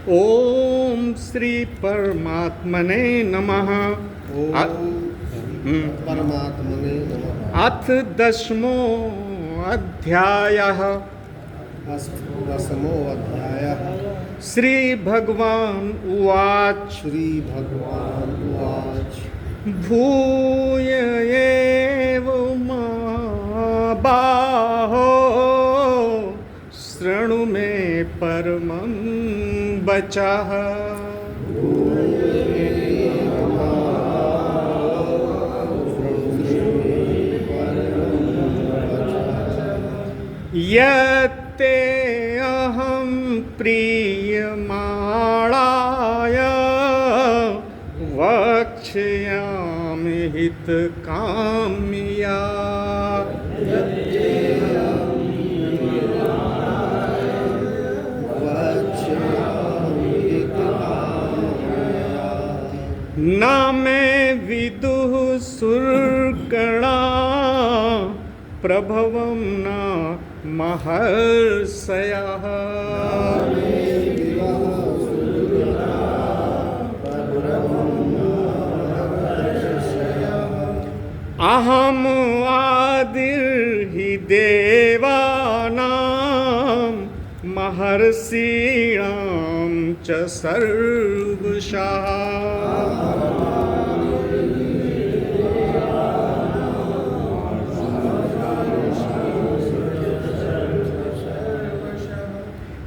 ओम श्री परमात्मने नमः। परमात्मने नमः। अथ दशमो अध्यायः। दशमो अध्यायः। श्री भगवान उवाच। श्री भगवान उवाच। भूय एव मा बाहो शृणु मे परमं वचः। यत्ते अहं प्रीयमाणाय वक्ष्यामि हितकाम्या। न मे विदुः सुरगणा प्रभवं न महर्षयः। अहम् आदिर्हि देवानां महर्षीणां च सर्वशः।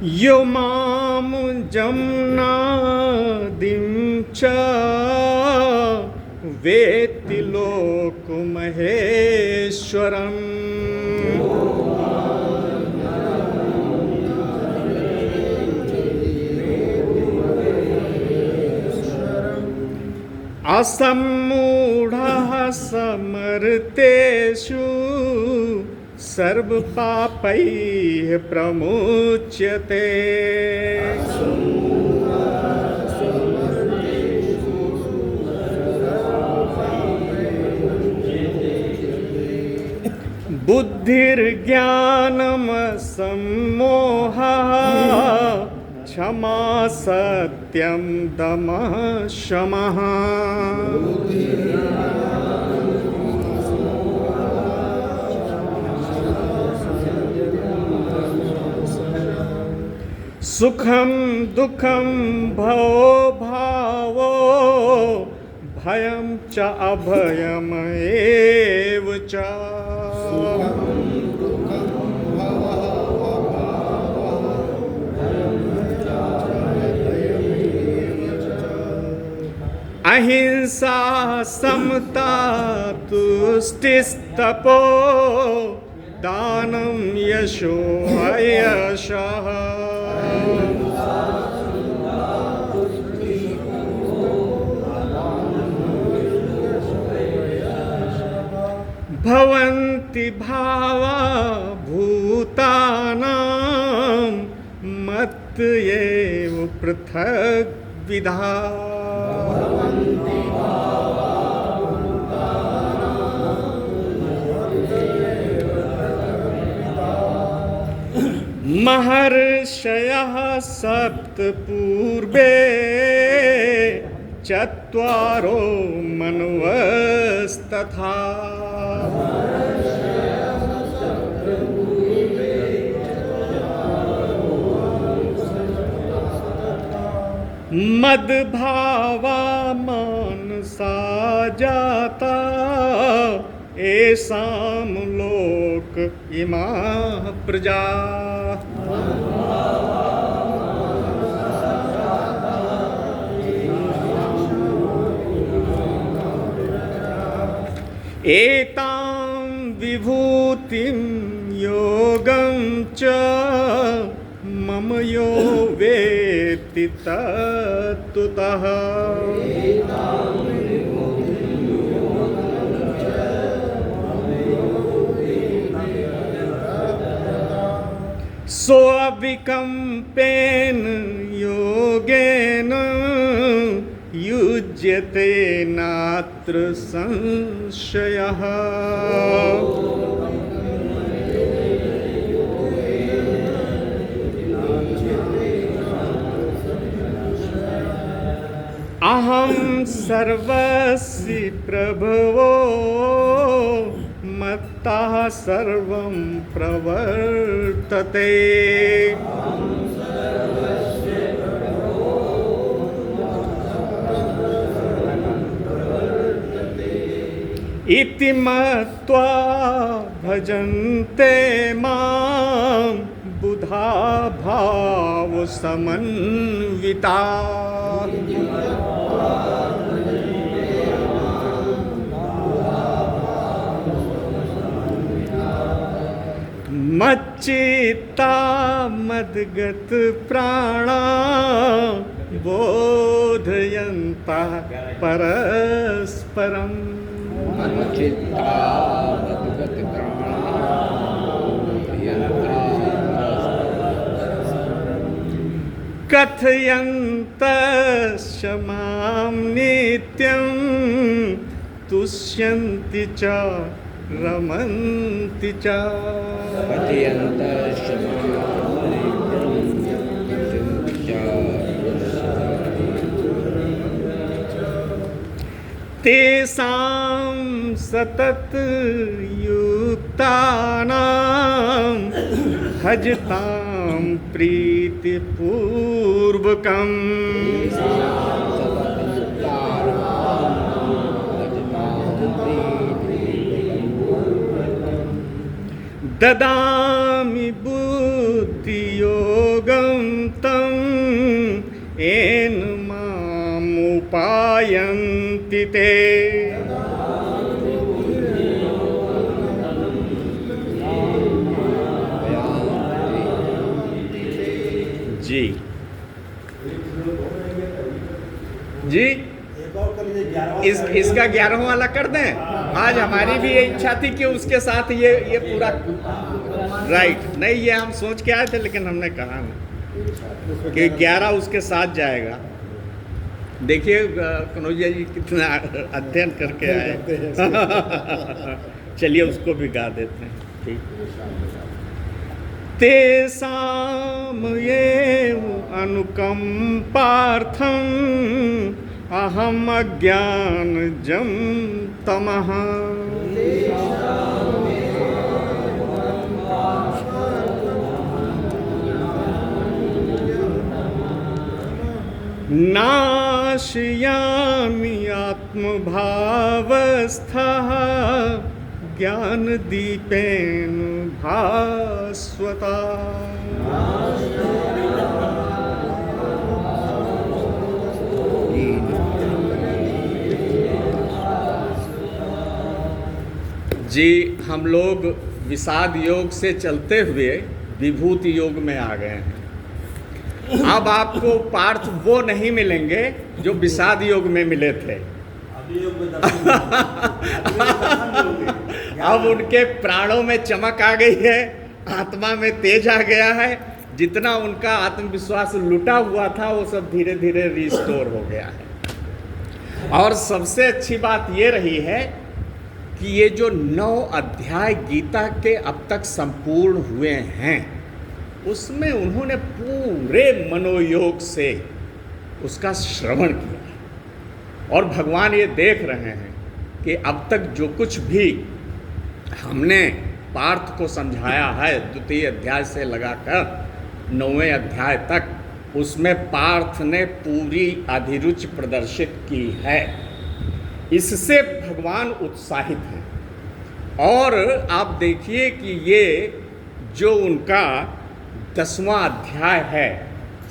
यो मां जम्नादिं च वेत्ति लोकमहेश्वरम्। असम्मूढः समर्तेषु सर्वपापैः प्रमुच्यते। बुद्धिर्ज्ञानमसम्मोहः क्षमा सत्यं दमः शमः। सुखं दुःखं भवो भावो भयं च अभयम् एव च। अहिंसा समता तुष्टिस्तपो दानं यशो यशः। भवन्ति भावा भूतानां मत्येव पृथग् विधा। महर्षयः सप्त पूर्वे चत्वारो मन्वस्तथा। मद्भावा मानसा जाता येषां लोक इमाः प्रजा। एतां विभूतिं योगं च मम यो वेत्ति तत्त्वतः। सोऽविकम्पेन योगेन युज्यते नात्र संशयः। अहं सर्वस्य प्रभवो मत्तः सर्वं प्रवर्तते। इति मत्वा भजन्ते मां बुधा भाव समन्विता। मच्चित्ता मद्गत प्राणा बोधयन्ता परस्परम्। कथयन्तश्च मां नित्यं तुष्यन्ति च रमन्ति च। तेषां सततयुक्तानां भजतां प्रीतिपूर्वकम्। ददामि बुद्धियोगं तं येन मामुपायन्ति ते। जी जी इसका 11वां वाला कर दें। आज हमारी भी ये इच्छा थी कि उसके साथ ये पूरा राइट नहीं, ये हम सोच के आए थे लेकिन हमने कहा नहीं कि 11 उसके साथ जाएगा। देखिए कनौजिया जी कितना अध्ययन करके आए। चलिए उसको भी गा देते हैं। ठीक। तेषां एव अनुकंपार्थं अहम अज्ञानजं तमः। नाशयामि आत्मभावस्थः ज्ञानदीपेन भास्वता। जी हम लोग विषाद योग से चलते हुए विभूति योग में आ गए हैं। अब आपको पार्थ वो नहीं मिलेंगे जो विषाद योग में मिले थे। अब उनके प्राणों में चमक आ गई है, आत्मा में तेज आ गया है। जितना उनका आत्मविश्वास लुटा हुआ था वो सब धीरे धीरे रिस्टोर हो गया है। और सबसे अच्छी बात ये रही है कि ये जो 9 अध्याय गीता के अब तक संपूर्ण हुए हैं उसमें उन्होंने पूरे मनोयोग से उसका श्रवण किया और भगवान ये देख रहे हैं कि अब तक जो कुछ भी हमने पार्थ को समझाया है 2 अध्याय से लगाकर 9वें अध्याय तक, उसमें पार्थ ने पूरी अभिरुचि प्रदर्शित की है। इससे भगवान उत्साहित हैं। और आप देखिए कि ये जो उनका 10वां अध्याय है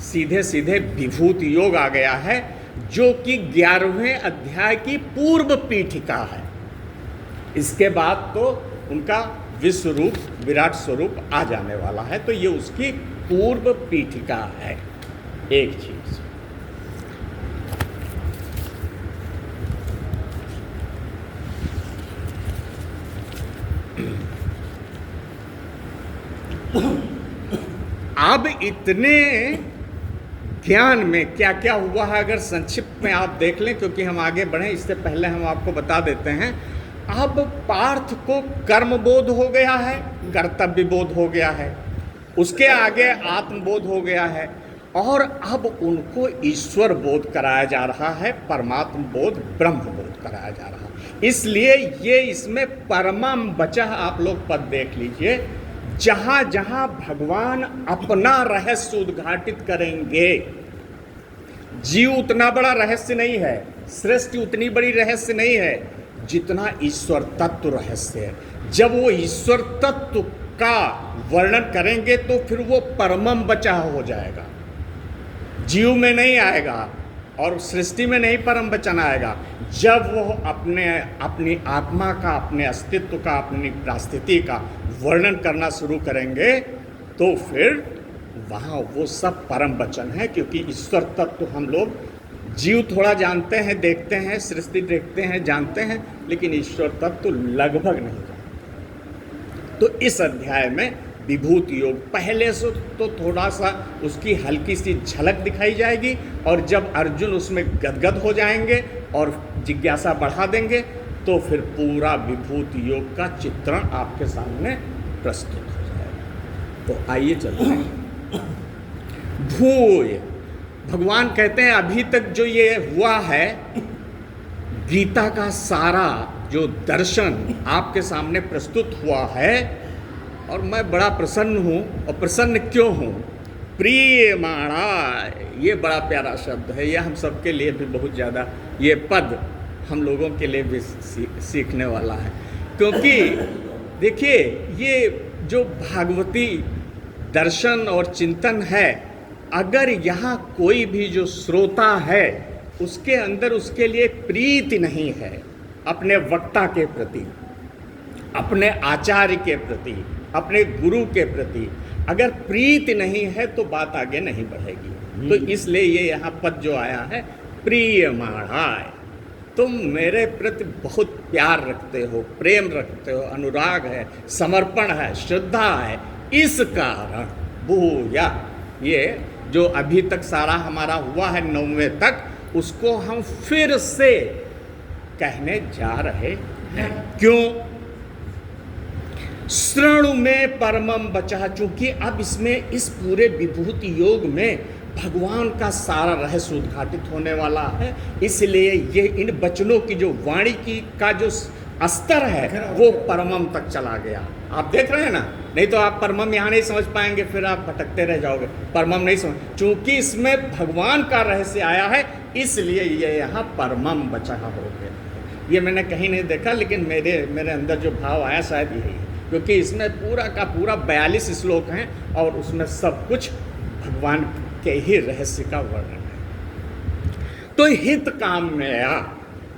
सीधे सीधे विभूति योग आ गया है, जो कि 11वें अध्याय की पूर्व पीठिका है। इसके बाद तो उनका विश्व रूप विराट स्वरूप आ जाने वाला है, तो ये उसकी पूर्व पीठिका है। एक चीज अब इतने ज्ञान में क्या क्या हुआ है अगर संक्षिप्त में आप देख लें, क्योंकि हम आगे बढ़ें इससे पहले हम आपको बता देते हैं। अब पार्थ को कर्मबोध हो गया है, कर्तव्य बोध हो गया है, उसके आगे आत्मबोध हो गया है। और अब उनको ईश्वर बोध कराया जा रहा है, परमात्म बोध, ब्रह्म बोध कराया जा रहा है। इसलिए ये इसमें परमम बचा, आप लोग पद देख लीजिए, जहाँ जहाँ भगवान अपना रहस्य उद्घाटित करेंगे। जीव उतना बड़ा रहस्य नहीं है, सृष्टि उतनी बड़ी रहस्य नहीं है जितना ईश्वर तत्व रहस्य है। जब वो ईश्वर तत्व का वर्णन करेंगे तो फिर वो परमम बचा हो जाएगा, जीव में नहीं आएगा और सृष्टि में नहीं परम वचन आएगा। जब वो अपनी आत्मा का, अपने अस्तित्व का, अपनी परिस्थिति का वर्णन करना शुरू करेंगे तो फिर वहाँ वो सब परम वचन है। क्योंकि ईश्वर तत्व हम लोग जीव थोड़ा जानते हैं, देखते हैं, सृष्टि देखते हैं, जानते हैं, लेकिन ईश्वर तत्व लगभग नहीं जानते। तो इस अध्याय में विभूति योग पहले से तो थोड़ा सा उसकी हल्की सी झलक दिखाई जाएगी, और जब अर्जुन उसमें गदगद हो जाएंगे और जिज्ञासा बढ़ा देंगे तो फिर पूरा विभूति योग का चित्रण आपके सामने प्रस्तुत हो जाएगा। तो आइए चलते हैं। भूय, भगवान कहते हैं अभी तक जो ये हुआ है, गीता का सारा जो दर्शन आपके सामने प्रस्तुत हुआ है, और मैं बड़ा प्रसन्न हूँ। और प्रसन्न क्यों हूँ? प्रियमाणा, ये बड़ा प्यारा शब्द है, ये हम सबके लिए भी बहुत ज़्यादा, ये पद हम लोगों के लिए भी सीखने वाला है। क्योंकि देखिए, ये जो भागवती दर्शन और चिंतन है, अगर यहाँ कोई भी जो श्रोता है उसके अंदर उसके लिए प्रीति नहीं है अपने वक्ता के प्रति, अपने आचार्य के प्रति, अपने गुरु के प्रति, अगर प्रीति नहीं है तो बात आगे नहीं बढ़ेगी। तो इसलिए ये यहाँ पद जो आया है, प्रियमाणाय, तुम मेरे प्रति बहुत प्यार रखते हो, प्रेम रखते हो, अनुराग है, समर्पण है, श्रद्धा है, इस कारण भूया, ये जो अभी तक सारा हमारा हुआ है 9वें तक, उसको हम फिर से कहने जा रहे हैं। क्यों? श्रृणु में परमम बचा, चूंकि अब इसमें इस पूरे विभूति योग में भगवान का सारा रहस्य उद्घाटित होने वाला है। इसलिए ये इन वचनों की जो वाणी की का जो स्तर है वो परमम तक चला गया। आप देख रहे हैं ना, नहीं तो आप परमम यहाँ नहीं समझ पाएंगे, फिर आप भटकते रह जाओगे, परमम नहीं समझ। चूंकि इसमें भगवान का रहस्य आया है, इसलिए ये यहाँ परमम बचा हो गया। ये मैंने कहीं नहीं देखा, लेकिन मेरे अंदर जो भाव आया शायद यही है, क्योंकि इसमें पूरा का पूरा 42 श्लोक हैं और उसमें सब कुछ भगवान के ही रहस्य का वर्णन है। तो हित काम में आया,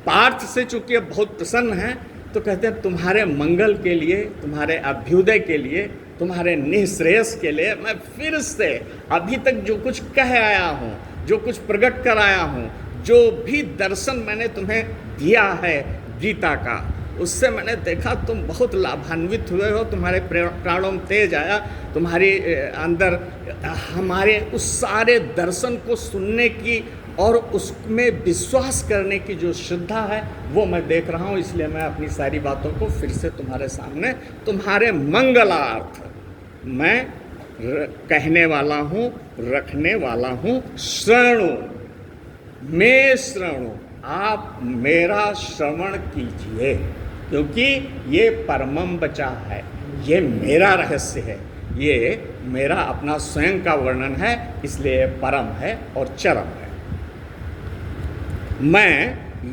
पार्थ से चूंकि बहुत प्रसन्न हैं, तो कहते हैं तुम्हारे मंगल के लिए, तुम्हारे अभ्युदय के लिए, तुम्हारे निःश्रेयस के लिए मैं फिर से अभी तक जो कुछ कह आया हूँ, जो कुछ प्रकट कर आया हूँ, जो भी दर्शन मैंने तुम्हें दिया है गीता का, उससे मैंने देखा तुम बहुत लाभान्वित हुए हो, तुम्हारे प्राणों में तेज आया, तुम्हारे अंदर हमारे उस सारे दर्शन को सुनने की और उसमें विश्वास करने की जो श्रद्धा है वो मैं देख रहा हूँ। इसलिए मैं अपनी सारी बातों को फिर से तुम्हारे सामने, तुम्हारे मंगलार्थ मैं कहने वाला हूँ, रखने वाला हूँ। श्रवणु में, श्रवणु, आप मेरा श्रवण कीजिए, क्योंकि ये परमम बचा है, ये मेरा रहस्य है, ये मेरा अपना स्वयं का वर्णन है, इसलिए परम है और चरम है। मैं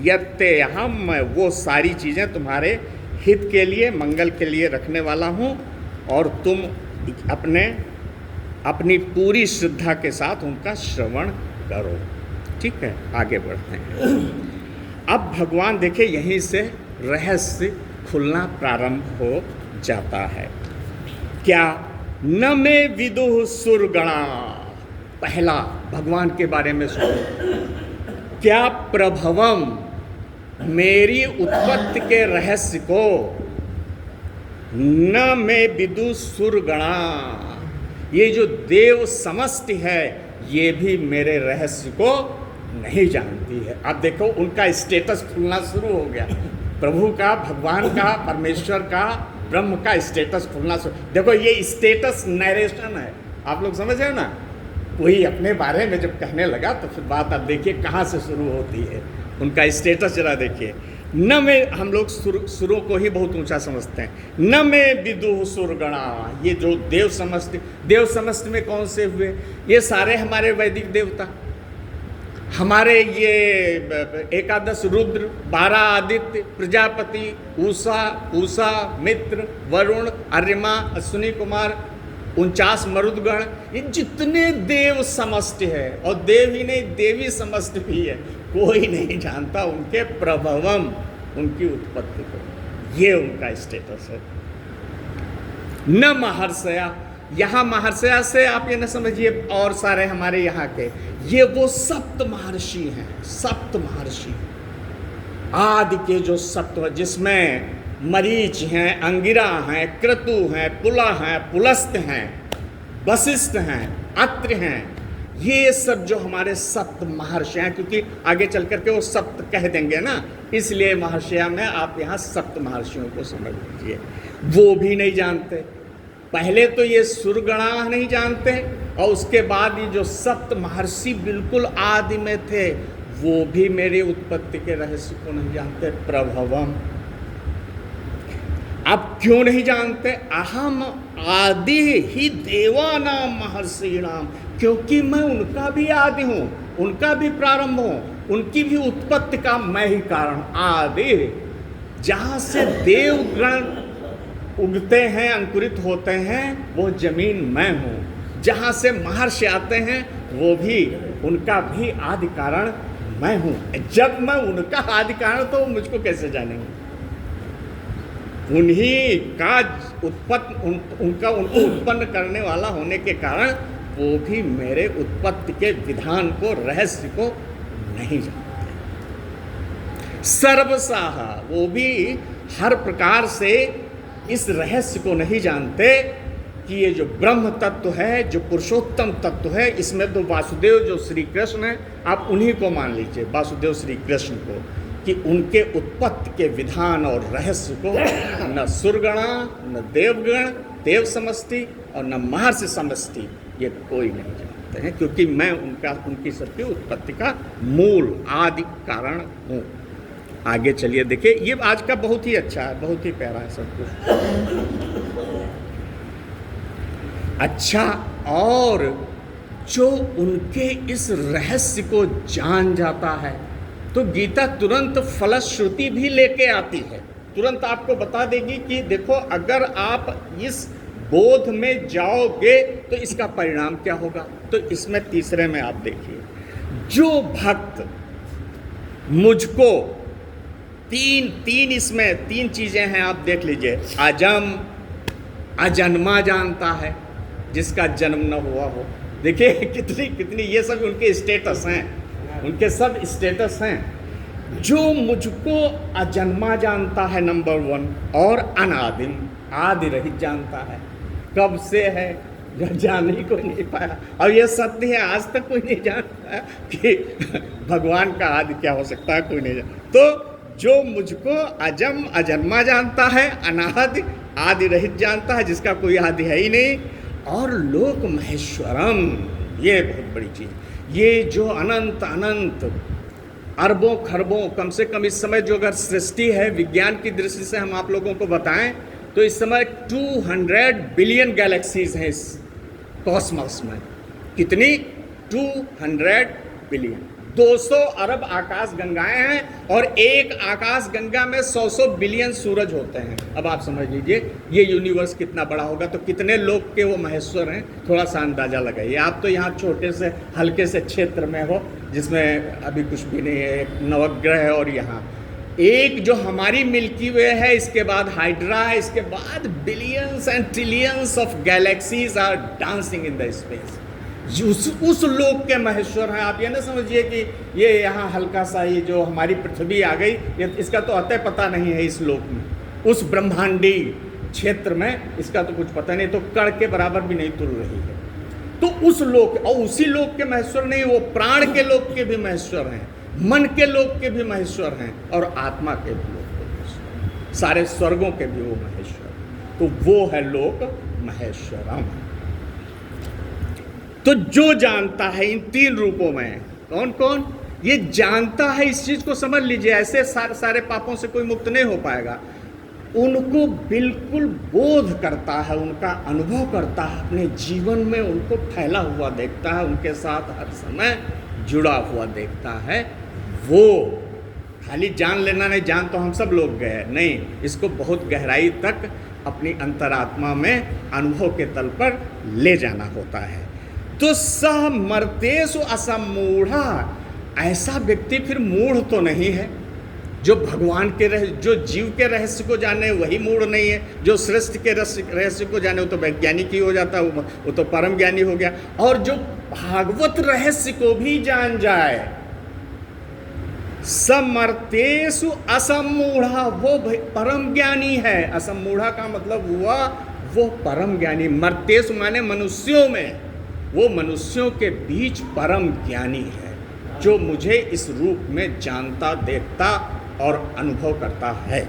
यत्ते हम, मैं वो सारी चीज़ें तुम्हारे हित के लिए, मंगल के लिए रखने वाला हूँ, और तुम अपनी पूरी श्रद्धा के साथ उनका श्रवण करो। ठीक है, आगे बढ़ते हैं। अब भगवान देखे यहीं से रहस्य खुलना प्रारंभ हो जाता है। क्या? न में विदुः सुरगणा, पहला भगवान के बारे में सुनो। क्या प्रभवम, मेरी उत्पत्ति के रहस्य को, न में विदु सुरगणा, ये जो देव समष्टि है ये भी मेरे रहस्य को नहीं जानती है। अब देखो उनका स्टेटस खुलना शुरू हो गया, प्रभु का, भगवान का, परमेश्वर का, ब्रह्म का स्टेटस खुलना शुरू। देखो ये स्टेटस नरेशन है, आप लोग समझ रहे हो ना, कोई अपने बारे में जब कहने लगा तो फिर बात आप देखिए कहाँ से शुरू होती है। उनका स्टेटस जरा देखिए। न में हम लोग सुरों को ही बहुत ऊंचा समझते हैं। न में विदुह सुरगणा, ये जो देव समस्त में कौन से हुए? ये सारे हमारे वैदिक देवता, हमारे ये एकादश रुद्र, 12 आदित्य, प्रजापति, उषा, मित्र, वरुण, अर्यमा, अश्विनी कुमार, 49 मरुदगण, ये जितने देव समष्टि है, और देव ही नहीं देवी समष्टि भी है, कोई नहीं जानता उनके प्रभवम, उनकी उत्पत्ति को। ये उनका स्टेटस है। न महर्षया, यहाँ महर्षया से आप ये न समझिए और सारे हमारे यहाँ के, ये वो सप्त महर्षि हैं। सप्त महर्षि आदि के जो सप्त, जिसमें मरीच हैं, अंगिरा हैं, क्रतु हैं, पुला हैं, पुलस्त हैं, वशिष्ठ हैं, अत्रि हैं, ये सब जो हमारे सप्त महर्षि हैं, क्योंकि आगे चल करके वो सप्त कह देंगे ना, इसलिए महर्षिया में आप यहाँ सप्त महर्षियों को समझ लीजिए। वो भी नहीं जानते। पहले तो ये सुरगणा नहीं जानते, और उसके बाद ये जो सप्त महर्षि बिल्कुल आदि में थे, वो भी मेरी उत्पत्ति के रहस्य को नहीं जानते। प्रभवम, अब क्यों नहीं जानते? अहम आदि ही देवानाम महर्षिणाम, क्योंकि मैं उनका भी आदि हूँ, उनका भी प्रारंभ हूँ, उनकी भी उत्पत्ति का मैं ही कारण। आदि, जहाँ से देवगण उगते हैं, अंकुरित होते हैं, वो जमीन मैं हूँ। जहाँ से महर्षि आते हैं, वो भी, उनका भी आदि कारण मैं हूँ। जब मैं उनका आदि कारण, तो मुझको कैसे जानेंगे? उन्हीं का उनको उत्पन्न करने वाला होने के कारण वो भी मेरे उत्पत्ति के विधान को, रहस्य को नहीं जानते। सर्वसाहा, वो भी हर प्रकार से इस रहस्य को नहीं जानते कि ये जो ब्रह्म तत्व है, जो पुरुषोत्तम तत्व है, इसमें तो वासुदेव जो श्री कृष्ण है, आप उन्हीं को मान लीजिए, वासुदेव श्री कृष्ण को, कि उनके उत्पत्ति के विधान और रहस्य को न सुरगणा, न देवगण, देव समष्टि, और न महर्षि समष्टि, ये कोई नहीं जानते हैं, क्योंकि मैं उनकी सबकी उत्पत्ति का मूल आदि कारण हूँ। आगे चलिए देखिए, ये आज का बहुत ही अच्छा है, बहुत ही प्यारा है सब कुछ। अच्छा, और जो उनके इस रहस्य को जान जाता है, तो गीता तुरंत फलश्रुति भी लेके आती है, तुरंत आपको बता देगी कि देखो, अगर आप इस बोध में जाओगे तो इसका परिणाम क्या होगा। तो इसमें तीसरे में आप देखिए, जो भक्त मुझको इसमें तीन चीजें हैं, आप देख लीजिए। अजम, अजन्मा जानता है, जिसका जन्म न हुआ हो। देखिए कितनी ये सब उनके स्टेटस हैं, उनके सब स्टेटस हैं। जो मुझको अजन्मा जानता है, नंबर 1, और अनादिम, आदि रहित जानता है। कब से है, जान ही कोई नहीं पाया। और ये सत्य है, आज तक कोई नहीं जानता कि भगवान का आदि क्या हो सकता है, कोई नहीं जानता। तो जो मुझको अजम, अजन्मा जानता है, अनादि, आदि रहित जानता है, जिसका कोई आदि है ही नहीं, और लोक महेश्वरम, ये बहुत बड़ी चीज़। ये जो अनंत अनंत अरबों खरबों, कम से कम इस समय जो अगर सृष्टि है, विज्ञान की दृष्टि से हम आप लोगों को बताएं तो इस समय 200 बिलियन गैलेक्सीज हैं इस कॉस्मोस में। कितनी? 200 बिलियन। 200 अरब आकाश गंगाएं हैं, और एक आकाश गंगा में 100 बिलियन सूरज होते हैं। अब आप समझ लीजिए ये यूनिवर्स कितना बड़ा होगा, तो कितने लोग के वो महेश्वर हैं, थोड़ा सा अंदाज़ा लगाइए। आप तो यहाँ छोटे से हल्के से क्षेत्र में हो, जिसमें अभी कुछ भी नहीं है, एक नवग्रह है, और यहाँ एक जो हमारी मिल्की वे है, इसके बाद हाइड्रा है, इसके बाद billions and trillions of galaxies are dancing in the space. उस लोक के महेश्वर हैं। आप ये ना समझिए कि ये यहाँ हल्का सा ये जो हमारी पृथ्वी आ गई, ये इसका तो अतः पता नहीं है इस लोक में, उस ब्रह्मांडी क्षेत्र में इसका तो कुछ पता नहीं, तो कण के बराबर भी नहीं तुल रही है। तो उस लोक, और उसी लोक के महेश्वर नहीं, वो प्राण के लोक के भी महेश्वर हैं, मन के लोक के भी महेश्वर हैं, और आत्मा के भी लोक के महेश्वर, सारे स्वर्गों के भी वो महेश्वर। तो वो है लोक महेश्वरम। तो जो जानता है इन तीन रूपों में, कौन कौन ये जानता है, इस चीज को समझ लीजिए, ऐसे सारे पापों से कोई मुक्त नहीं हो पाएगा। उनको बिल्कुल बोध करता है, उनका अनुभव करता है, अपने जीवन में उनको फैला हुआ देखता है, उनके साथ हर समय जुड़ा हुआ देखता है। वो खाली जान लेना नहीं, जान तो हम सब लोग गए नहीं, इसको बहुत गहराई तक अपनी अंतरात्मा में अनुभव के तल पर ले जाना होता है। तो सह मर्तेषु असमूढ़ा, ऐसा व्यक्ति फिर मूढ़ तो नहीं है। जो भगवान के जो जीव के रहस्य को जाने वही मूढ़ नहीं है, जो श्रेष्ठ के रहस्य को जाने वो तो वैज्ञानिक ही हो जाता है, वो तो परम ज्ञानी हो गया। और जो भागवत रहस्य को भी जान जाए, समर्तेषु असमूढ़ा, वो परम ज्ञानी है। असमूढ़ा का मतलब हुआ वो परम ज्ञानी। मर्तेषु माने मनुष्यों में, वो मनुष्यों के बीच परम ज्ञानी है, जो मुझे इस रूप में जानता, देखता और अनुभव करता है।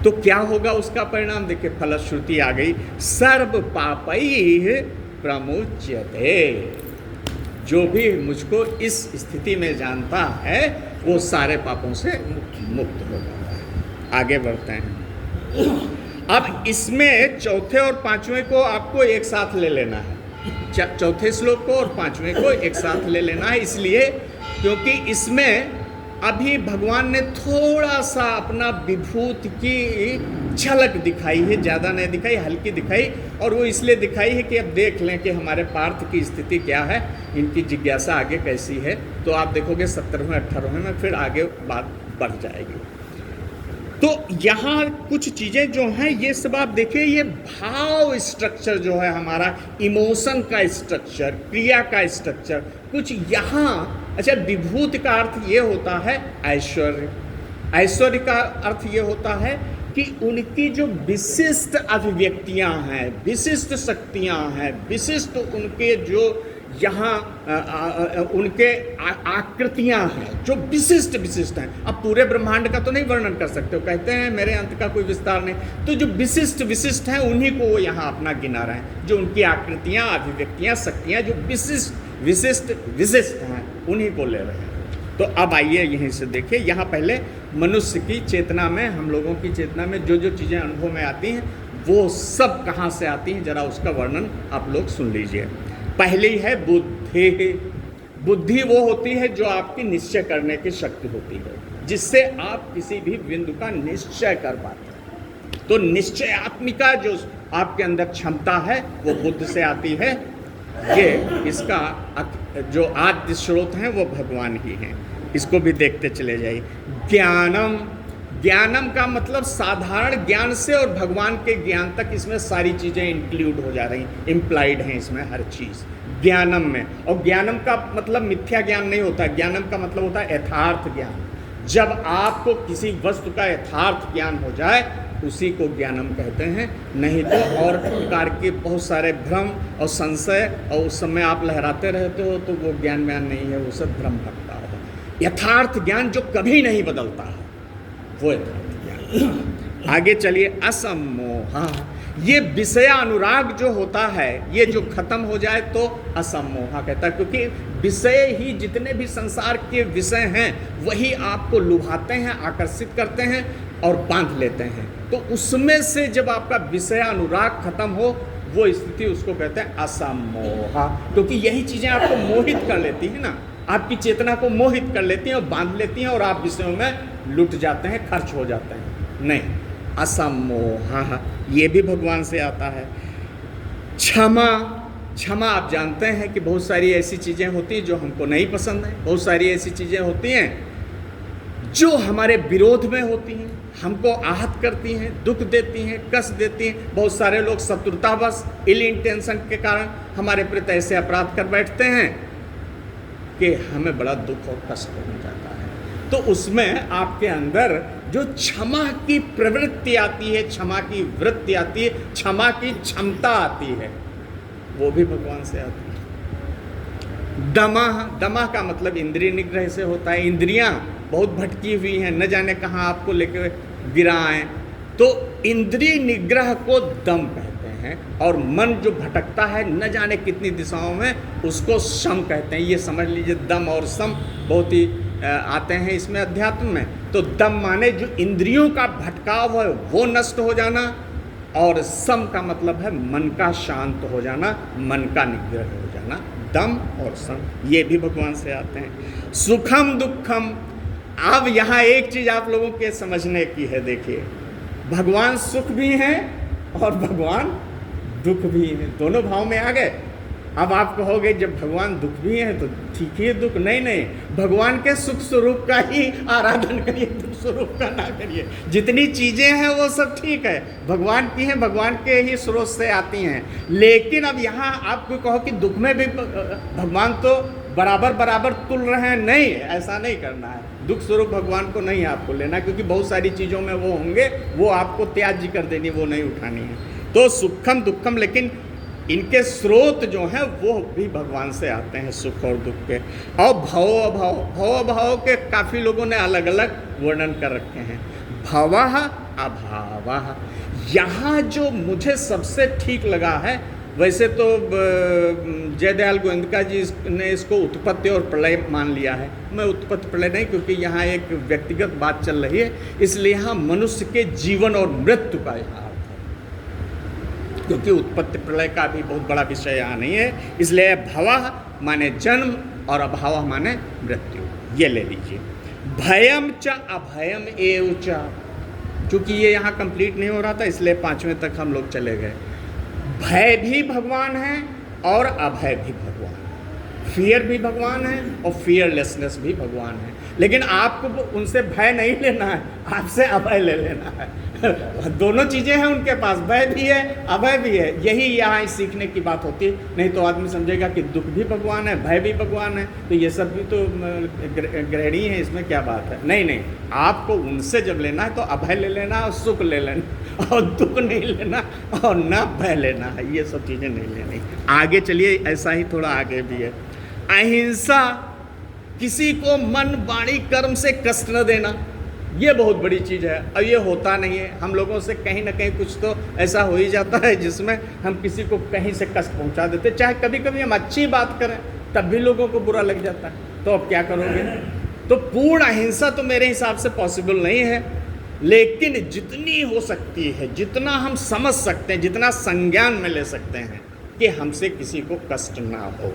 तो क्या होगा उसका परिणाम? देखिए, फलश्रुति आ गई, सर्व पापैः प्रमुच्यते। जो भी मुझको इस स्थिति में जानता है वो सारे पापों से मुक्त हो जाता है। आगे बढ़ते हैं। अब इसमें चौथे और पांचवें को आपको एक साथ ले लेना है, चौथे श्लोक को और पांचवें को एक साथ ले लेना है, इसलिए क्योंकि इसमें अभी भगवान ने थोड़ा सा अपना विभूति की झलक दिखाई है, ज़्यादा नहीं दिखाई, हल्की दिखाई। और वो इसलिए दिखाई है कि अब देख लें कि हमारे पार्थ की स्थिति क्या है, इनकी जिज्ञासा आगे कैसी है। तो आप देखोगे 17वें 18वें में फिर आगे बात बढ़ जाएगी। तो यहाँ कुछ चीज़ें जो हैं ये सब आप देखिए, ये भाव स्ट्रक्चर जो है हमारा, इमोशन का स्ट्रक्चर, क्रिया का स्ट्रक्चर कुछ यहाँ। अच्छा, विभूति का अर्थ ये होता है ऐश्वर्य। ऐश्वर्य का अर्थ ये होता है कि उनकी जो विशिष्ट अभिव्यक्तियाँ हैं, विशिष्ट शक्तियाँ हैं, विशिष्ट उनके जो यहाँ उनके आकृतियाँ हैं जो विशिष्ट हैं। अब पूरे ब्रह्मांड का तो नहीं वर्णन कर सकते हो, कहते हैं मेरे अंत का कोई विस्तार नहीं। तो जो विशिष्ट हैं उन्हीं को वो यहाँ अपना गिना रहे हैं, जो उनकी आकृतियाँ, अभिव्यक्तियाँ, शक्तियाँ जो विशिष्ट हैं उन्हीं को ले रहे हैं। तो अब आइए यहीं से देखिए, यहाँ पहले मनुष्य की चेतना में, हम लोगों की चेतना में जो जो चीज़ें अनुभव में आती हैं वो सब कहाँ से आती हैं, जरा उसका वर्णन आप लोग सुन लीजिए। पहली है बुद्धि। बुद्धि वो होती है जो आपकी निश्चय करने की शक्ति होती है, जिससे आप किसी भी बिंदु का निश्चय कर पाते हैं। तो निश्चयात्मिका जो आपके अंदर क्षमता है वो बुद्ध से आती है। ये इसका जो आद्य स्रोत हैं वो भगवान ही हैं, इसको भी देखते चले जाइए। ज्ञानम, ज्ञानम का मतलब साधारण ज्ञान से और भगवान के ज्ञान तक इसमें सारी चीज़ें इंक्लूड हो जा रही, इम्प्लाइड हैं इसमें हर चीज़ ज्ञानम में। और ज्ञानम का मतलब मिथ्या ज्ञान नहीं होता, ज्ञानम का मतलब होता है यथार्थ ज्ञान। जब आपको किसी वस्तु का यथार्थ ज्ञान हो जाए उसी को ज्ञानम कहते हैं, नहीं तो और प्रकार के बहुत सारे भ्रम और संशय और उस समय आप लहराते रहते हो तो वो ज्ञान व्यान नहीं है, वो सब भ्रम भटका होगा। यथार्थ ज्ञान जो कभी नहीं बदलता है वो यथार्थ ज्ञान। आगे चलिए, असम्मोहा, ये विषय अनुराग जो होता है ये जो खत्म हो जाए तो असम्मोहा कहता है, क्योंकि विषय ही, जितने भी संसार के विषय हैं वही आपको लुभाते हैं, आकर्षित करते हैं और बांध लेते हैं। तो उसमें से जब आपका विषय अनुराग खत्म हो वो स्थिति उसको कहते हैं असम्मोहा, क्योंकि यही चीज़ें आपको मोहित कर लेती है ना, आपकी चेतना को मोहित कर लेती हैं और बांध लेती हैं और आप विषयों में लुट जाते हैं, खर्च हो जाते हैं। नहीं, असम्मोहा ये भी भगवान से आता है। क्षमा, क्षमा आप जानते हैं कि बहुत सारी ऐसी चीज़ें होती हैं जो हमको नहीं पसंद है, बहुत सारी ऐसी चीज़ें होती हैं जो हमारे विरोध में होती हैं, हमको आहत करती हैं, दुख देती हैं, कष्ट देती हैं। बहुत सारे लोग शत्रुतावश, इल इंटेंशन के कारण हमारे प्रति ऐसे अपराध कर बैठते हैं कि हमें बड़ा दुख और कष्ट हो जाता है। तो उसमें आपके अंदर जो क्षमा की प्रवृत्ति आती है, क्षमा की वृत्ति आती है, क्षमा की क्षमता आती है, वो भी भगवान से आती है। दमः, दमः का मतलब इंद्रिय निग्रह से होता है। इंद्रियां बहुत भटकी हुई हैं, न जाने कहाँ आपको लेकर गिराएं, तो इंद्रिय निग्रह को दम कहते हैं। हैं, और मन जो भटकता है न जाने कितनी दिशाओं में, उसको शम कहते हैं। ये समझ लीजिए, दम और सम बहुत ही आते हैं इसमें अध्यात्म में। तो दम माने जो इंद्रियों का भटकाव है वो नष्ट हो जाना, और सम का मतलब है मन का शांत हो जाना, मन का निग्रह हो जाना। दम और सम ये भी भगवान से आते हैं। सुखम दुखम, अब यहाँ एक चीज़ आप लोगों के समझने की है। देखिए, भगवान सुख भी हैं और भगवान दुख भी हैं, दोनों भाव में आ गए। अब आप कहोगे जब भगवान दुख भी हैं तो ठीक ही दुख, नहीं नहीं, भगवान के सुख स्वरूप का ही आराधन करिए, दुख स्वरूप का ना करिए। जितनी चीज़ें हैं वो सब ठीक है, भगवान की हैं, भगवान के ही स्रोत से आती हैं। लेकिन अब यहाँ आपको कहो कि दुख में भी भगवान तो बराबर बराबर तुल रहे हैं, नहीं, ऐसा नहीं करना है। दुख स्वरूप भगवान को नहीं आपको लेना, क्योंकि बहुत सारी चीज़ों में वो होंगे, वो आपको त्याज्य कर देनी, वो नहीं उठानी है। तो सुखम दुखम, लेकिन इनके स्रोत जो हैं वो भी भगवान से आते हैं, सुख और दुख के। और भव अभाव, भव अभाव के काफ़ी लोगों ने अलग अलग वर्णन कर रखे हैं। भवः अभावः, यहाँ जो मुझे सबसे ठीक लगा है, वैसे तो जयदयाल गोविंदका जी ने इसको उत्पत्ति और प्रलय मान लिया है, मैं उत्पत्ति प्रलय नहीं, क्योंकि यहाँ एक व्यक्तिगत बात चल रही है, इसलिए यहाँ मनुष्य के जीवन और मृत्यु का यहाँ अर्थ है, क्योंकि उत्पत्ति प्रलय का भी बहुत बड़ा विषय यहाँ नहीं है। इसलिए भवः माने जन्म और अभावः माने मृत्यु, ये ले लीजिए। भयम च अभयम एव च, चूँकि ये यहाँ कंप्लीट नहीं हो रहा था इसलिए 5वें तक हम लोग चले गए। भय भी भगवान है और अभय भी भगवान है, फियर भी भगवान है और फियरलेसनेस भी भगवान है। लेकिन आपको उनसे भय नहीं लेना है, आपसे अभय ले लेना है। दोनों चीज़ें हैं उनके पास, भय भी है अभय भी है, यही यहाँ सीखने की बात होती है। नहीं तो आदमी समझेगा कि दुख भी भगवान है, भय भी भगवान है, तो ये सब भी तो ग्रहणीय है, इसमें क्या बात है। नहीं नहीं, आपको उनसे जब लेना है तो अभय ले लेना और सुख ले लेना, और दुख नहीं लेना और ना भय लेना है, ये सब चीज़ें नहीं लेनी। आगे चलिए, ऐसा ही थोड़ा आगे भी है। अहिंसा, किसी को मन वाणी कर्म से कष्ट न देना, ये बहुत बड़ी चीज़ है। और ये होता नहीं है, हम लोगों से कहीं ना कहीं कुछ तो ऐसा हो ही जाता है जिसमें हम किसी को कहीं से कष्ट पहुंचा देते। चाहे कभी कभी हम अच्छी बात करें तब भी लोगों को बुरा लग जाता है, तो अब क्या करोगे। तो पूर्ण अहिंसा तो मेरे हिसाब से पॉसिबल नहीं है, लेकिन जितनी हो सकती है, जितना हम समझ सकते हैं, जितना संज्ञान में ले सकते हैं कि हमसे किसी को कष्ट ना हो,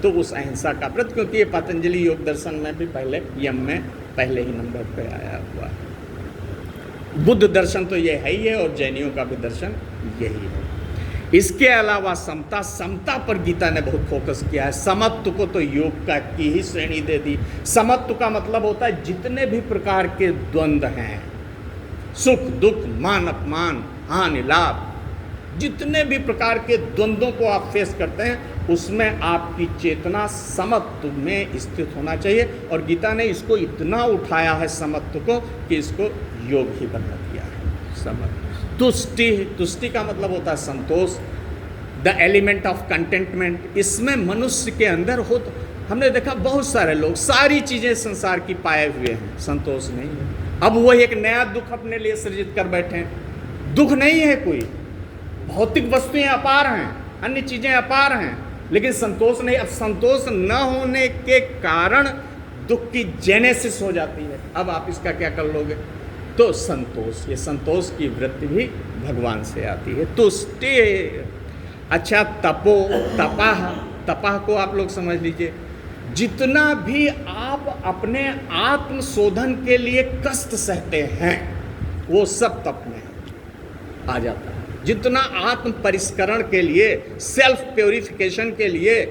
तो उस अहिंसा का व्रत, क्योंकि ये पतंजलि योग दर्शन में भी पहले यम में पहले ही नंबर पे आया हुआ है। बुद्ध दर्शन तो ये है ही है, और जैनियों का भी दर्शन यही है। इसके अलावा समता, समता पर गीता ने बहुत फोकस किया है। समत्व को तो योग का की ही श्रेणी दे दी। समत्व का मतलब होता है जितने भी प्रकार के द्वंद्व हैं, सुख दुख, मान अपमान, हानि लाभ, जितने भी प्रकार के द्वंद्वों को आप फेस करते हैं, उसमें आपकी चेतना समत्व में स्थित होना चाहिए। और गीता ने इसको इतना उठाया है समत्व को कि इसको योग ही बना दिया है। समत्व, तुष्टि, तुष्टि का मतलब होता है संतोष, द एलिमेंट ऑफ कंटेंटमेंट। इसमें मनुष्य के अंदर हो, तो हमने देखा बहुत सारे लोग सारी चीज़ें संसार की पाए हुए हैं, संतोष नहीं है। अब वो एक नया दुख अपने लिए सृजित कर बैठे हैं। दुख नहीं है कोई, भौतिक वस्तुएं अपार हैं, अन्य चीज़ें अपार हैं, लेकिन संतोष नहीं। अब संतोष न होने के कारण दुख की जेनेसिस हो जाती है। अब आप इसका क्या कर लोगे। तो संतोष, ये संतोष की वृत्ति भी भगवान से आती है। तुष्टि, अच्छा तपो, तपाह, तपाह को आप लोग समझ लीजिए, जितना भी आप अपने आत्मशोधन के लिए कष्ट सहते हैं वो सब तप में आ जाता है। जितना आत्म परिष्करण के लिए, सेल्फ प्योरिफिकेशन के लिए,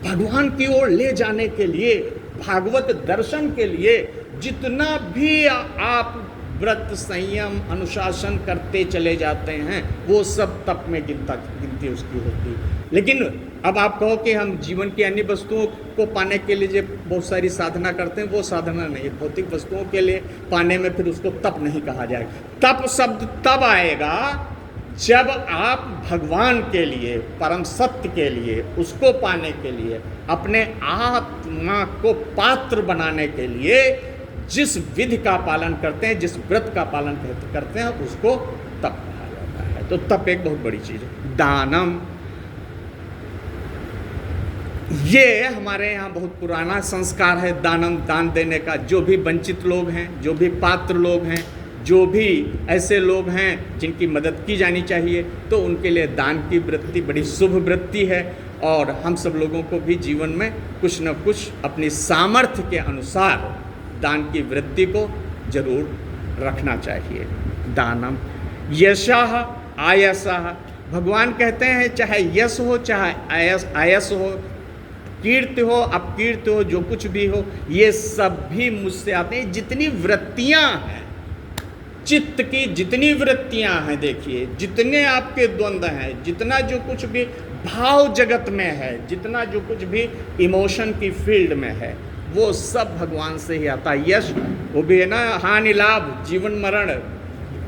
भगवान की ओर ले जाने के लिए, भागवत दर्शन के लिए, जितना भी आप व्रत संयम अनुशासन करते चले जाते हैं, वो सब तप में गिनती उसकी होती है। लेकिन अब आप कहो कि हम जीवन की अन्य वस्तुओं को पाने के लिए जो बहुत सारी साधना करते हैं, वो साधना नहीं। भौतिक वस्तुओं के लिए पाने में फिर उसको तप नहीं कहा जाएगा। तप शब्द तब आएगा जब आप भगवान के लिए, परम सत्य के लिए, उसको पाने के लिए, अपने आत्मा को पात्र बनाने के लिए जिस विधि का पालन करते हैं, जिस व्रत का पालन करते हैं, उसको तप कहा जाता है। है। तो तप एक बहुत बड़ी चीज़ है। दानम, ये हमारे यहाँ बहुत पुराना संस्कार है, दानम, दान देने का। जो भी वंचित लोग हैं, जो भी पात्र लोग हैं, जो भी ऐसे लोग हैं जिनकी मदद की जानी चाहिए, तो उनके लिए दान की वृत्ति बड़ी शुभ वृत्ति है। और हम सब लोगों को भी जीवन में कुछ न कुछ अपनी सामर्थ्य के अनुसार दान की वृत्ति को जरूर रखना चाहिए। दानम यशः आयसः, भगवान कहते हैं चाहे यश हो चाहे आयस हो, कीर्ति हो अपकीर्ति हो, जो कुछ भी हो, ये सब भी मुझसे आते हैं। जितनी वृत्तियां हैं चित्त की, जितनी वृत्तियां हैं, देखिए जितने आपके द्वंद्व हैं, जितना जो कुछ भी भाव जगत में है, जितना जो कुछ भी इमोशन की फील्ड में है, वो सब भगवान से ही आता है। यश वो भी है ना, हानि लाभ, जीवन मरण,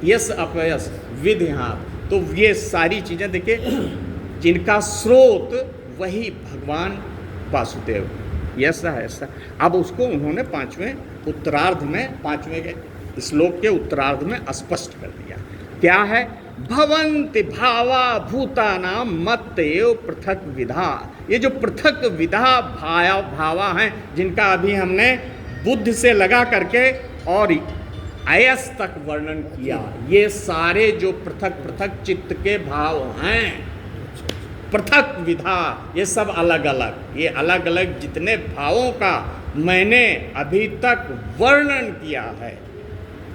यश अपयश, विधि हाथ, तो ये सारी चीज़ें देखिए जिनका स्रोत वही भगवान वासुदेव, ऐसा है ऐसा। अब उसको उन्होंने पांचवें उत्तरार्ध में, पांचवें श्लोक के उत्तरार्ध में स्पष्ट कर दिया। क्या है? भवन्ति भावा भूतानाम मत्तएव पृथक विधा। ये जो पृथक विधा भावा हैं, जिनका अभी हमने बुद्ध से लगा करके और आयस तक वर्णन किया, ये सारे जो पृथक पृथक चित्त के भाव हैं, पृथक विधा, ये सब अलग अलग, ये अलग अलग जितने भावों का मैंने अभी तक वर्णन किया है,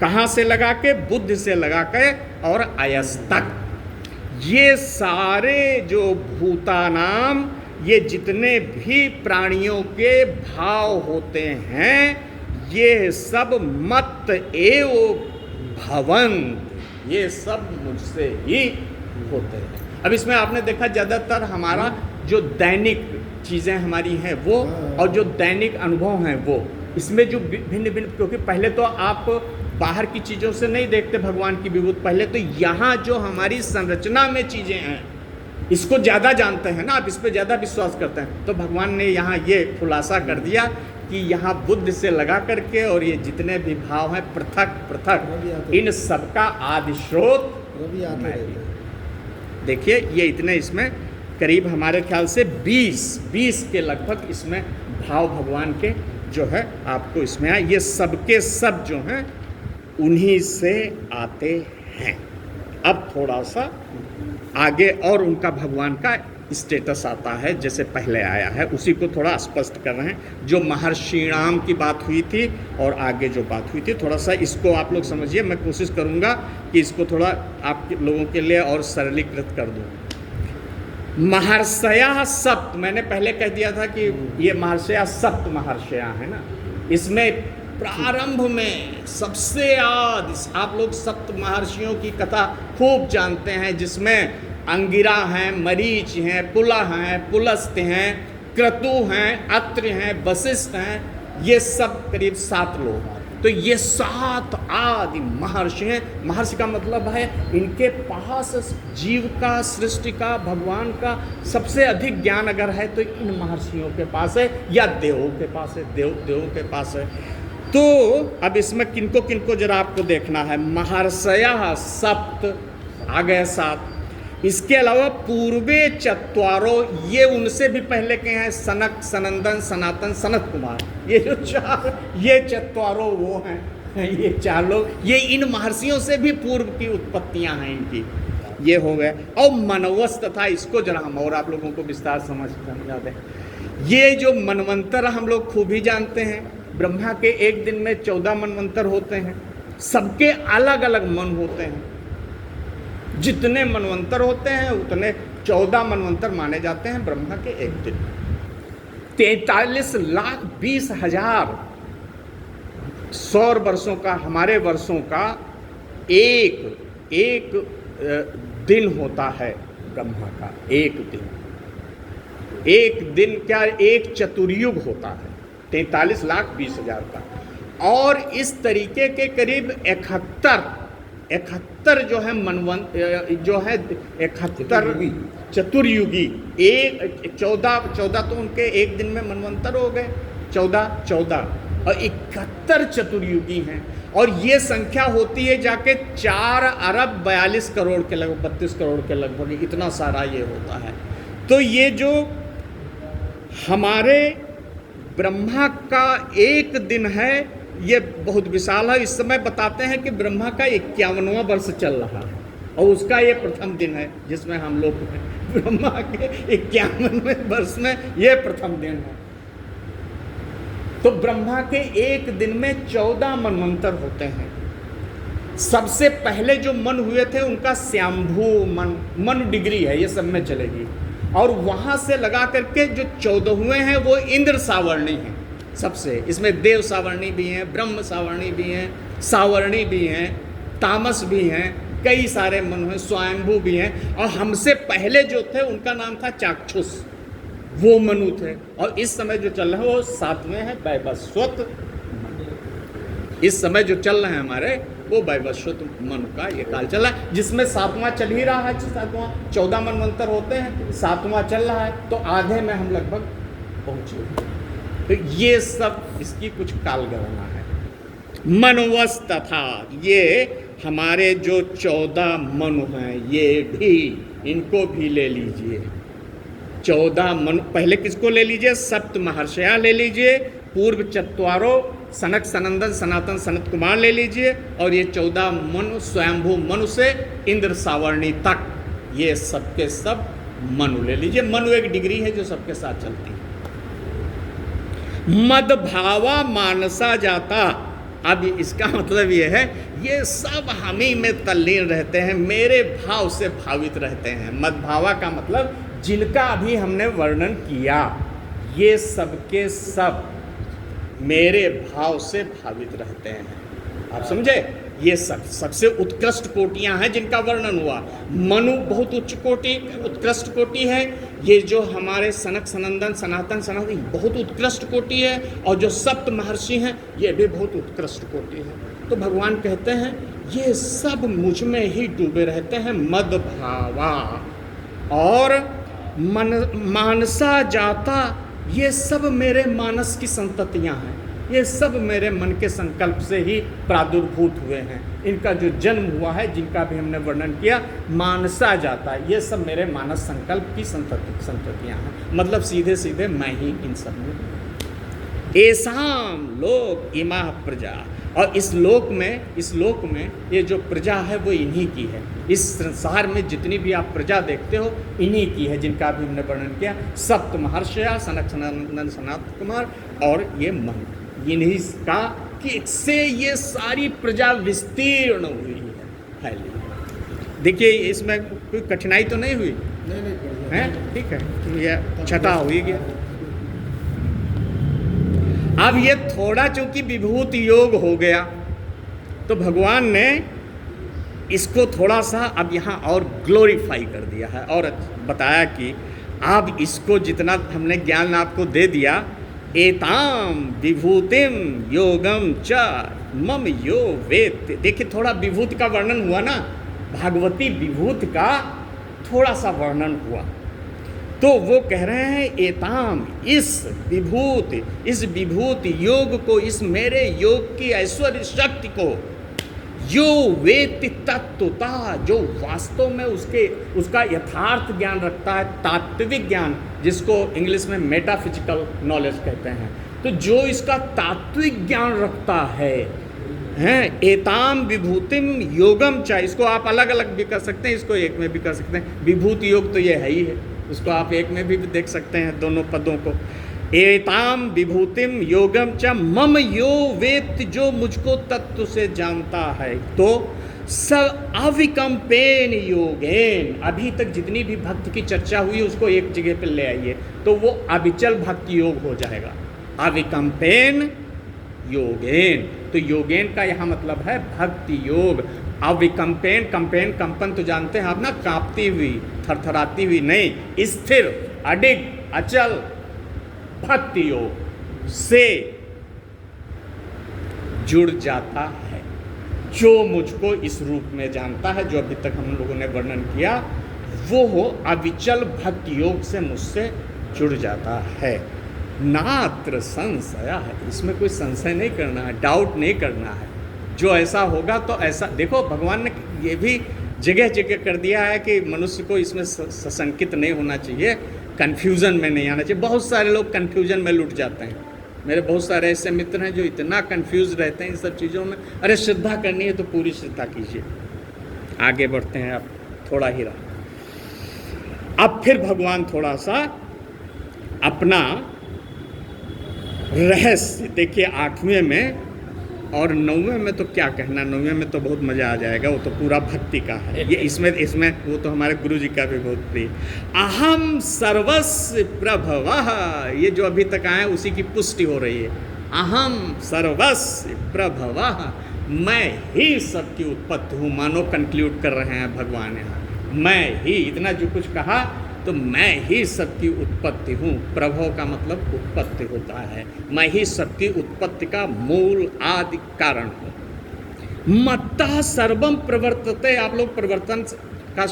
कहाँ से लगा के? बुद्ध से लगा के और आयस तक। ये सारे जो भूतानाम, ये जितने भी प्राणियों के भाव होते हैं, ये सब मत एव भवंत, ये सब मुझसे ही होते हैं। अब इसमें आपने देखा ज़्यादातर हमारा जो दैनिक चीज़ें हमारी हैं वो, और जो दैनिक अनुभव हैं वो, इसमें जो भिन्न भिन्न, क्योंकि पहले तो आप बाहर की चीज़ों से नहीं देखते भगवान की विभूति, पहले तो यहाँ जो हमारी संरचना में चीज़ें हैं इसको ज़्यादा जानते हैं ना, आप इस पर ज़्यादा विश्वास करते हैं। तो भगवान ने यहाँ ये खुलासा कर दिया कि यहाँ बुद्ध से लगा करके और ये जितने भी भाव हैं पृथक पृथक, इन सबका आदि स्रोत मैं ही। देखिए ये इतने इसमें करीब हमारे ख्याल से 20 के लगभग इसमें भाव भगवान के जो है आपको इसमें आए। ये सबके सब जो हैं उन्हीं से आते हैं। अब थोड़ा सा आगे और उनका भगवान का स्टेटस आता है, जैसे पहले आया है उसी को थोड़ा स्पष्ट कर रहे हैं। जो महर्षिणाम की बात हुई थी और आगे जो बात हुई थी, थोड़ा सा इसको आप लोग समझिए। मैं कोशिश करूंगा कि इसको थोड़ा आप लोगों के लिए और सरलीकृत कर दूँ। महर्षया सप्त, मैंने पहले कह दिया था कि ये महर्षया सप्त महर्षया है ना। इसमें प्रारंभ में सबसे आदि आप लोग सप्त महर्षियों की कथा खूब जानते हैं, जिसमें अंगिरा हैं, मरीच हैं, पुलह हैं, पुलस्त्य हैं, क्रतु हैं, अत्रि हैं, वशिष्ठ हैं, ये सब करीब 7 लोग। तो ये 7 आदि महर्षि हैं। महर्षि का मतलब है इनके पास जीव का, सृष्टि का, भगवान का सबसे अधिक ज्ञान अगर है तो इन महर्षियों के पास है, या देवों के पास है, देवों के पास है। तो अब इसमें किनको किनको जरा आपको देखना है। महर्षया सप्त आ गए 7। इसके अलावा पूर्वे चत्वारो, ये उनसे भी पहले के हैं, सनक, सनंदन, सनातन, सनत कुमार, ये जो 4, ये चत्वारो वो हैं, ये 4 लोग, ये इन महर्षियों से भी पूर्व की उत्पत्तियां हैं इनकी, ये हो गए। और मनवस तथा, इसको जरा हम और आप लोगों को विस्तार समझा दें। ये जो मनवंतर हम लोग खूब ही जानते हैं, ब्रह्मा के एक दिन में 14 मनवंतर होते हैं, सबके अलग अलग मन होते हैं। जितने मनवंतर होते हैं उतने 14 मनवंतर माने जाते हैं ब्रह्मा के एक दिन। 43,20,000 सौर वर्षों का, हमारे वर्षों का एक दिन होता है ब्रह्मा का। एक दिन क्या, एक चतुर्युग होता है 43,20,000 का। और इस तरीके के करीब 71 जो है जो है 71 चतुर्युगी, 14 तो उनके एक दिन में मनवंतर हो गए। 14 और 71 चतुर्युगी हैं, और ये संख्या होती है जाके 4 अरब 42 करोड़ के लगभग, 32 करोड़ के लगभग, इतना सारा ये होता है। तो ये जो हमारे ब्रह्मा का एक दिन है ये बहुत विशाल है। इस समय बताते हैं कि ब्रह्मा का 51वां वर्ष चल रहा है, और उसका ये प्रथम दिन है जिसमें हम लोग हैं। ब्रह्मा के 51वें वर्ष में ये प्रथम दिन है। तो ब्रह्मा के एक दिन में 14 मनवंतर होते हैं। सबसे पहले जो मन हुए थे उनका स्वयंभू मन डिग्री है, ये सब में चलेगी। और वहाँ से लगा करके जो 14वें हैं वो इंद्र सावर्णी हैं सबसे। इसमें देव सावर्णी भी हैं, ब्रह्म सावर्णी भी हैं, सावर्णी भी हैं, तामस भी हैं, कई सारे मन हैं, स्वयंभू भी हैं। और हमसे पहले जो थे उनका नाम था चाक्षुष, वो मनु थे। और इस समय जो चल रहे हैं वो 7वें हैं वैवस्वत। इस समय जो चल रहे हैं हमारे वो वैवस्वत मनु का ये काल चल रहा है, जिसमें 7वां चल ही रहा है। 14 मनवंतर होते हैं, 7वां चल रहा है, तो आधे में हम लगभग पहुँचे। तो ये सब इसकी कुछ काल गणना है। मनुवस तथा ये हमारे जो 14 मनु हैं ये भी, इनको भी ले लीजिए। 14 मनु, पहले किसको ले लीजिए? सप्त महर्षया ले लीजिए, पूर्व चत्वारो सनक सनंदन सनातन सनत कुमार ले लीजिए, और ये 14 मनु स्वयंभू मनु से इंद्र सावर्णी तक, ये सबके सब मनु ले लीजिए। मनु एक डिग्री है जो सबके साथ चलती है। मद भावा मानसा जाता, अब इसका मतलब ये है ये सब हम ही में तल्लीन रहते हैं, मेरे भाव से भावित रहते हैं। मद भावा का मतलब जिनका अभी हमने वर्णन किया, ये सबके सब मेरे भाव से भावित रहते हैं। आप समझे? ये सबसे उत्कृष्ट कोटियां हैं जिनका वर्णन हुआ। मनु बहुत उच्च कोटि, उत्कृष्ट कोटि है। ये जो हमारे सनक सनंदन सनातन सनातन बहुत उत्कृष्ट कोटि है, और जो सप्त महर्षि हैं ये भी बहुत उत्कृष्ट कोटि है। तो भगवान कहते हैं ये सब मुझ में ही डूबे रहते हैं, मद भावा। और मानसा जाता, ये सब मेरे मानस की संततियां हैं, ये सब मेरे मन के संकल्प से ही प्रादुर्भूत हुए हैं। इनका जो जन्म हुआ है, जिनका भी हमने वर्णन किया, मानसा जाता, ये सब मेरे मानस संकल्प की संततियां हैं। मतलब सीधे सीधे मैं ही इन सब में। ऐसाम लोक इमा प्रजा, और इस लोक में ये जो प्रजा है वो इन्हीं की है। इस संसार में जितनी भी आप प्रजा देखते हो इन्हीं की है, जिनका भी हमने वर्णन किया। सप्त महर्षया सनक सनंदन सनातन कुमार और ये मन, इन्हीं का कि से ये सारी प्रजा विस्तीर्ण हुई है, फैली। देखिए इसमें कोई कठिनाई तो नहीं हुई? नहीं है, ठीक है, ये छठा हो ही गया। अब ये थोड़ा चूंकि विभूति योग हो गया, तो भगवान ने इसको थोड़ा सा अब यहाँ और ग्लोरीफाई कर दिया है, और बताया कि अब इसको जितना हमने ज्ञान आपको दे दिया, एताम विभूतिम योगम च मम यो वेत्ति। देखिए थोड़ा विभूति का वर्णन हुआ ना, भागवती विभूति का थोड़ा सा वर्णन हुआ, तो वो कह रहे हैं एताम, इस विभूति योग को, इस मेरे योग की ऐश्वर्य शक्ति को, यो वेत्ति तत्वता, जो वास्तव में उसका यथार्थ ज्ञान रखता है, तात्विक ज्ञान, जिसको इंग्लिश में मेटाफिजिकल नॉलेज कहते हैं। तो जो इसका तात्विक ज्ञान रखता है, एताम विभूतिम योगम च, इसको आप अलग अलग भी कर सकते हैं, इसको एक में भी कर सकते हैं। विभूति योग तो ये है ही है, उसको आप एक में भी देख सकते हैं दोनों पदों को। एताम विभूतिम योगम च मम यो वेत्ति, जो मुझको तत्व से जानता है। तो सब अविकम्पेन योगेन, अभी तक जितनी भी भक्ति की चर्चा हुई उसको एक जगह पर ले आइए, तो वो अविचल भक्ति योग हो जाएगा। अविकम्पेन योगेन, तो योगेन का यहाँ मतलब है भक्ति योग। अविकम्पेन, कंपेन कंपन तो जानते हैं आप ना, कांपती हुई, थरथराती हुई नहीं, स्थिर अडिग अचल भक्ति योग से जुड़ जाता है। जो मुझको इस रूप में जानता है, जो अभी तक हम लोगों ने वर्णन किया, वो हो अविचल भक्ति योग से मुझसे जुड़ जाता है। नात्र संशय है, इसमें कोई संशय नहीं करना है, डाउट नहीं करना है। जो ऐसा होगा तो ऐसा, देखो भगवान ने ये भी जगह जगह कर दिया है कि मनुष्य को इसमें सशंकित नहीं होना चाहिए, कन्फ्यूज़न में नहीं आना चाहिए। बहुत सारे लोग कन्फ्यूज़न में लुट जाते हैं। मेरे बहुत सारे ऐसे मित्र हैं जो इतना कन्फ्यूज रहते हैं इन सब चीज़ों में। अरे श्रद्धा करनी है तो पूरी श्रद्धा कीजिए। आगे बढ़ते हैं, अब थोड़ा ही रहा। अब फिर भगवान थोड़ा सा अपना रहस्य देखिए 8वें में और 9वें में तो क्या कहना, 9वें में तो बहुत मज़ा आ जाएगा, वो तो पूरा भक्ति का है। ये इसमें वो तो हमारे गुरु जी का भी बहुत प्रिय। अहम सर्वस्व प्रभवः, ये जो अभी तक आए उसी की पुष्टि हो रही है। अहम सर्वस्व प्रभवः, मैं ही सबकी उत्पत्ति हूँ। मानो कंक्लूड कर रहे हैं भगवान यहाँ, मैं ही, इतना जो कुछ कहा तो मैं ही सबकी उत्पत्ति हूँ। प्रभव का मतलब उत्पत्ति होता है, मैं ही सबकी उत्पत्ति का मूल आदि कारण हूँ। मत्तः सर्वम प्रवर्तते, आप लोग प्रवर्तन का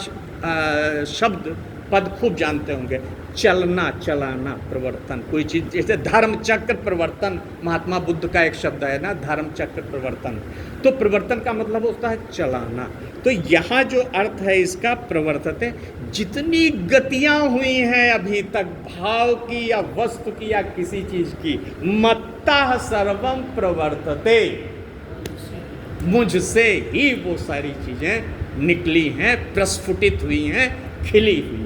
शब्द पद खूब जानते होंगे। चलना, चलाना, प्रवर्तन, कोई चीज़, जैसे धर्म चक्र प्रवर्तन, महात्मा बुद्ध का एक शब्द है ना, धर्म चक्र प्रवर्तन। तो प्रवर्तन का मतलब होता है चलाना। तो यहाँ जो अर्थ है इसका प्रवर्तते, जितनी गतियाँ हुई हैं अभी तक भाव की या वस्तु की या किसी चीज़ की, मत्तः सर्वम प्रवर्तते, मुझसे ही वो सारी चीज़ें निकली हैं, प्रस्फुटित हुई हैं, खिली हुई।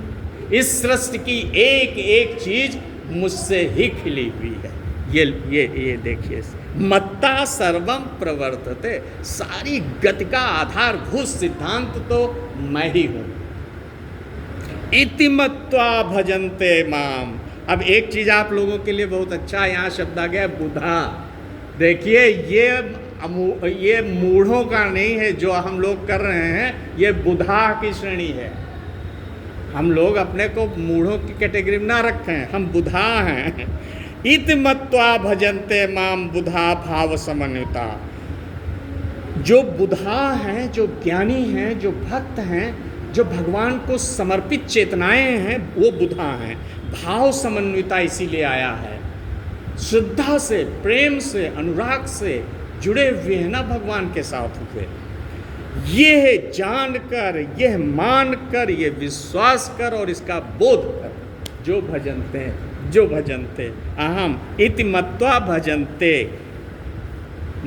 इस सृष्टि की एक एक चीज मुझसे ही खिली हुई है। ये देखिए, मत्ता सर्वम प्रवर्तते, सारी गति का आधारभूत सिद्धांत तो मैं ही हूं। इति मत्वा भजन्ते माम। अब एक चीज आप लोगों के लिए बहुत अच्छा यहाँ शब्द आ गया, बुधा। देखिए ये मूढ़ों का नहीं है जो हम लोग कर रहे हैं, ये बुधा की श्रेणी है। हम लोग अपने को मूढ़ों की कैटेगरी में ना रखें, हम बुधा हैं। इति मत्वा भजन्ते माम बुधा भाव समन्विता। जो बुधा हैं, जो ज्ञानी हैं, जो भक्त हैं, जो भगवान को समर्पित चेतनाएं हैं, वो बुधा हैं। भाव समन्विता इसीलिए आया है, श्रद्धा से, प्रेम से, अनुराग से जुड़े हुए हैं ना भगवान के साथ हुए। यह जानकर, यह मानकर, यह विश्वास कर और इसका बोध कर, जो भजनते अहम इति मत्वा भजन्ते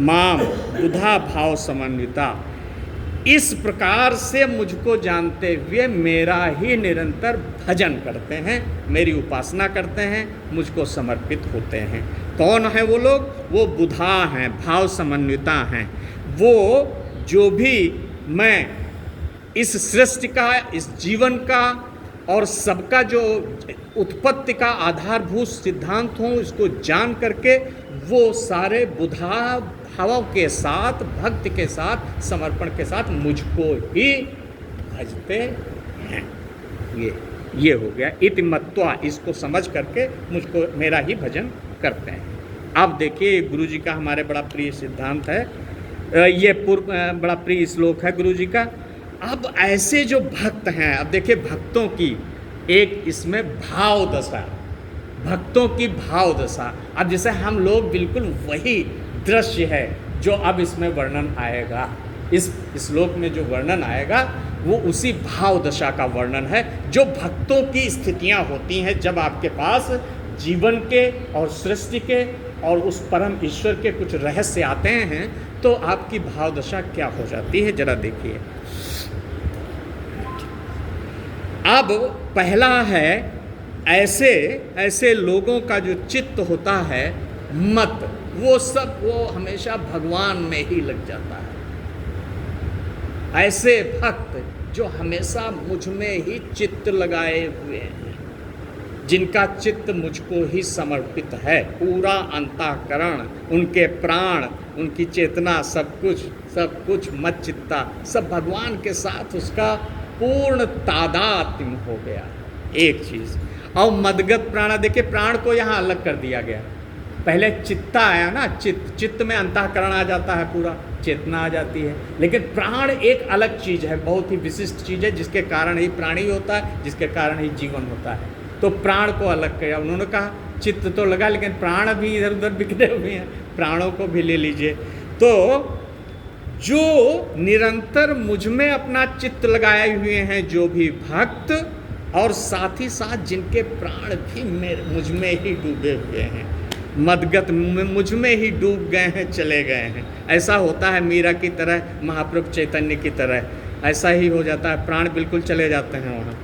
माम बुधा भाव समन्विता, इस प्रकार से मुझको जानते हुए मेरा ही निरंतर भजन करते हैं, मेरी उपासना करते हैं, मुझको समर्पित होते हैं। कौन है वो लोग? वो बुधा हैं, भाव समन्विता हैं। वो जो भी मैं इस सृष्टि का, इस जीवन का और सबका जो उत्पत्ति का आधारभूत सिद्धांत हूँ, इसको जान करके वो सारे बुधा भावों के साथ, भक्ति के साथ, समर्पण के साथ मुझको ही भजते हैं। ये हो गया इति मत्वा, इसको समझ करके मुझको, मेरा ही भजन करते हैं। अब देखिए गुरु जी का हमारे बड़ा प्रिय सिद्धांत है, ये बड़ा प्रिय श्लोक है गुरु जी का। अब ऐसे जो भक्त हैं, अब देखिए भक्तों की एक इसमें भाव दशा, भक्तों की भाव दशा। अब जैसे हम लोग बिल्कुल वही दृश्य है जो अब इसमें वर्णन आएगा, इस श्लोक में जो वर्णन आएगा वो उसी भाव दशा का वर्णन है, जो भक्तों की स्थितियां होती हैं जब आपके पास जीवन के और सृष्टि के और उस परम ईश्वर के कुछ रहस्य आते हैं, तो आपकी भाव दशा क्या हो जाती है, जरा देखिए। अब पहला है, ऐसे लोगों का जो चित्त होता है मत, वो हमेशा भगवान में ही लग जाता है। ऐसे भक्त जो हमेशा मुझ में ही चित्त लगाए हुए हैं, जिनका चित्त मुझको ही समर्पित है, पूरा अंतःकरण, उनके प्राण, उनकी चेतना, सब कुछ मत चित्ता सब भगवान के साथ उसका पूर्ण तादात्म्य हो गया। एक चीज़। और मदगत प्राण, देखिए प्राण को यहाँ अलग कर दिया गया। पहले चित्ता आया ना, चित्त में अंतःकरण आ जाता है, पूरा चेतना आ जाती है, लेकिन प्राण एक अलग चीज़ है, बहुत ही विशिष्ट चीज़ है, जिसके कारण ही प्राणी होता है, जिसके कारण ही जीवन होता है। तो प्राण को अलग किया। उन्होंने कहा चित्त तो लगा, लेकिन प्राण भी इधर उधर बिखरे हुए हैं, प्राणों को भी ले लीजिए। तो जो निरंतर मुझ में अपना चित्त लगाए हुए हैं जो भी भक्त, और साथ ही साथ जिनके प्राण भी मुझ में ही डूबे हुए हैं, मदगत मुझ में ही डूब गए हैं, चले गए हैं। ऐसा होता है मीरा की तरह, महाप्रभु चैतन्य की तरह, ऐसा ही हो जाता है, प्राण बिल्कुल चले जाते हैं वहाँ।